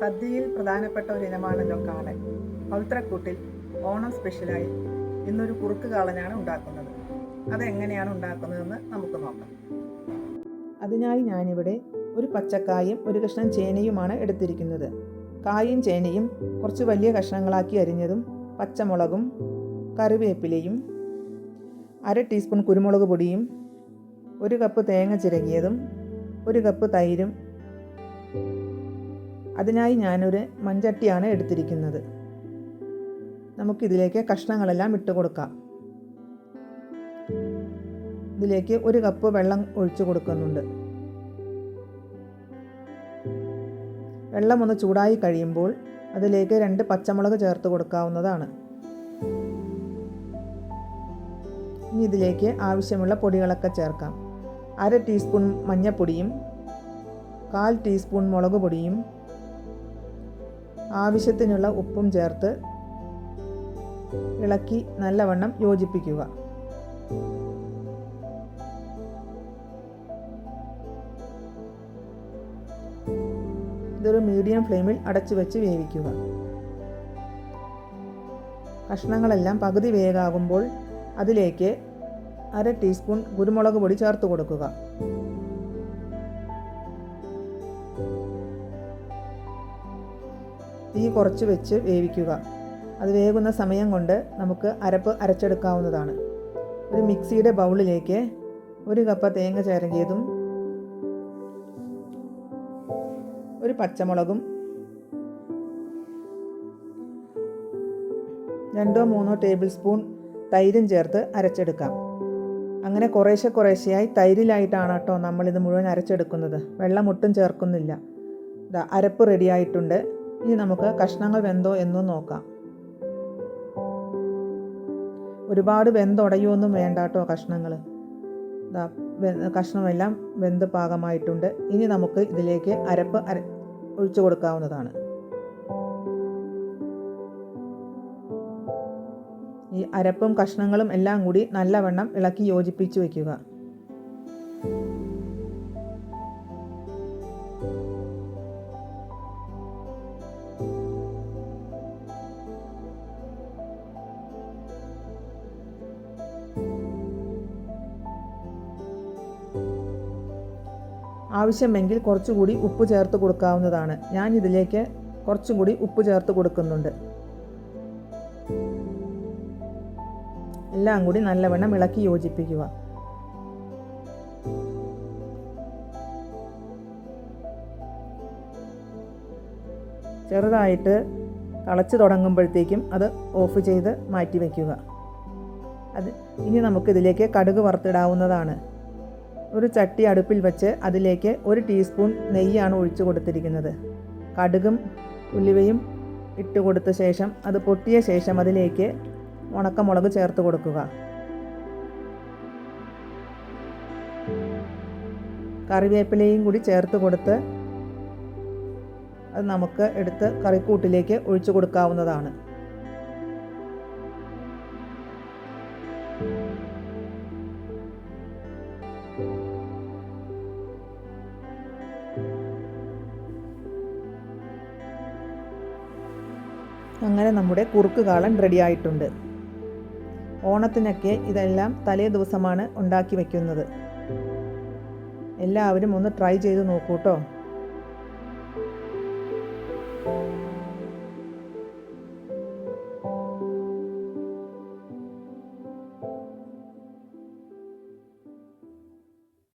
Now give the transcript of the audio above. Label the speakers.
Speaker 1: സദ്യയിൽ പ്രധാനപ്പെട്ട ഒരു ഇനമാണല്ലോ കാളൻ. പവിത്രക്കൂട്ടിൽ ഓണം സ്പെഷ്യലായി ഇന്നൊരു കുറുക്ക് കാളനാണ് ഉണ്ടാക്കുന്നത്. അതെങ്ങനെയാണ് ഉണ്ടാക്കുന്നതെന്ന് നമുക്ക് നോക്കാം. അതിനായി ഞാനിവിടെ ഒരു പച്ചക്കായും ഒരു കഷ്ണം ചേനയുമാണ് എടുത്തിരിക്കുന്നത്. കായും ചേനയും കുറച്ച് വലിയ കഷ്ണങ്ങളാക്കി അരിഞ്ഞതും, പച്ചമുളകും കറിവേപ്പിലയും, 1/2 ടീസ്പൂൺ കുരുമുളക് പൊടിയും, 1 കപ്പ് തേങ്ങ ചിരകിയതും, 1 കപ്പ് തൈരും. അതിനായി ഞാനൊരു മൺചട്ടിയാണ് എടുത്തിരിക്കുന്നത്. നമുക്കിതിലേക്ക് കഷ്ണങ്ങളെല്ലാം ഇട്ട് കൊടുക്കാം. ഇതിലേക്ക് 1 കപ്പ് വെള്ളം ഒഴിച്ചു കൊടുക്കുന്നുണ്ട്. വെള്ളം ഒന്ന് ചൂടായി കഴിയുമ്പോൾ അതിലേക്ക് 2 പച്ചമുളക് ചേർത്ത് കൊടുക്കാവുന്നതാണ്. ഇനി ഇതിലേക്ക് ആവശ്യമുള്ള പൊടികളൊക്കെ ചേർക്കാം. 1/2 ടീസ്പൂൺ മഞ്ഞൾപ്പൊടിയും 1/4 ടീസ്പൂൺ മുളക് പൊടിയും ആവശ്യത്തിനുള്ള ഉപ്പും ചേർത്ത് ഇളക്കി നല്ലവണ്ണം യോജിപ്പിക്കുക. ഇതൊരു മീഡിയം ഫ്ലെയിമിൽ അടച്ചു വെച്ച് വേവിക്കുക. കഷ്ണങ്ങളെല്ലാം പകുതി വേകാകുമ്പോൾ അതിലേക്ക് 1/2 ടീസ്പൂൺ കുരുമുളക് പൊടി ചേർത്ത് കൊടുക്കുക. തീ കുറച്ച് വെച്ച് വേവിക്കുക. അത് വേകുന്ന സമയം കൊണ്ട് നമുക്ക് അരപ്പ് അരച്ചെടുക്കാവുന്നതാണ്. ഒരു മിക്സിയുടെ ബൗളിലേക്ക് 1 കപ്പ് തേങ്ങ ചിരകിയതും, 1 പച്ചമുളകും, 2-3 ടേബിൾ സ്പൂൺ തൈരും ചേർത്ത് അരച്ചെടുക്കാം. അങ്ങനെ കുറേശ്ശെയായി തൈരിലായിട്ടാണ് കേട്ടോ നമ്മളിത് മുഴുവൻ അരച്ചെടുക്കുന്നത്. വെള്ളം ഒട്ടും ചേർക്കുന്നില്ല. അരപ്പ് റെഡിയായിട്ടുണ്ട്. ഇനി നമുക്ക് കഷ്ണങ്ങൾ വെന്തോ എന്നും നോക്കാം. ഒരുപാട് വെന്തുടയൊന്നും വേണ്ട കേട്ടോ കഷ്ണങ്ങൾ. കഷ്ണമെല്ലാം വെന്ത് പാകമായിട്ടുണ്ട്. ഇനി നമുക്ക് ഇതിലേക്ക് അരപ്പ് ഒഴിച്ചു കൊടുക്കാവുന്നതാണ്. ഈ അരപ്പും കഷ്ണങ്ങളും എല്ലാം കൂടി നല്ലവണ്ണം ഇളക്കി യോജിപ്പിച്ച് വയ്ക്കുക. ആവശ്യമെങ്കിൽ കുറച്ചുകൂടി ഉപ്പ് ചേർത്ത് കൊടുക്കാവുന്നതാണ്. ഞാൻ ഇതിലേക്ക് കുറച്ചും കൂടി ഉപ്പ് ചേർത്ത് കൊടുക്കുന്നുണ്ട്. എല്ലാം കൂടി നല്ലവണ്ണം ഇളക്കി യോജിപ്പിക്കുക. ചെറുതായിട്ട് തിളച്ച് തുടങ്ങുമ്പോഴത്തേക്കും അത് ഓഫ് ചെയ്ത് മാറ്റി വയ്ക്കുക. ഇനി നമുക്കിതിലേക്ക് കടുക് വറുത്തിടാവുന്നതാണ്. ഒരു ചട്ടി അടുപ്പിൽ വെച്ച് അതിലേക്ക് 1 ടീസ്പൂൺ നെയ്യാണ് ഒഴിച്ചു കൊടുത്തിരിക്കുന്നത്. കടുകും ഉലുവയും ഇട്ട് കൊടുത്ത ശേഷം അത് പൊട്ടിയ ശേഷം അതിലേക്ക് ഉണക്കമുളക് ചേർത്ത് കൊടുക്കുക. കറിവേപ്പിലയും കൂടി ചേർത്ത് കൊടുത്ത് അത് നമുക്ക് എടുത്ത് കറിക്കൂട്ടിലേക്ക് ഒഴിച്ചു കൊടുക്കാവുന്നതാണ്. അങ്ങനെ നമ്മുടെ കുറുക്ക് കാളൻ റെഡി ആയിട്ടുണ്ട്. ഓണത്തിനൊക്കെ ഇതെല്ലാം തലേ ദിവസമാണ് ഉണ്ടാക്കി വയ്ക്കുന്നത്. എല്ലാവരും ഒന്ന് ട്രൈ ചെയ്ത് നോക്കൂ കേട്ടോ.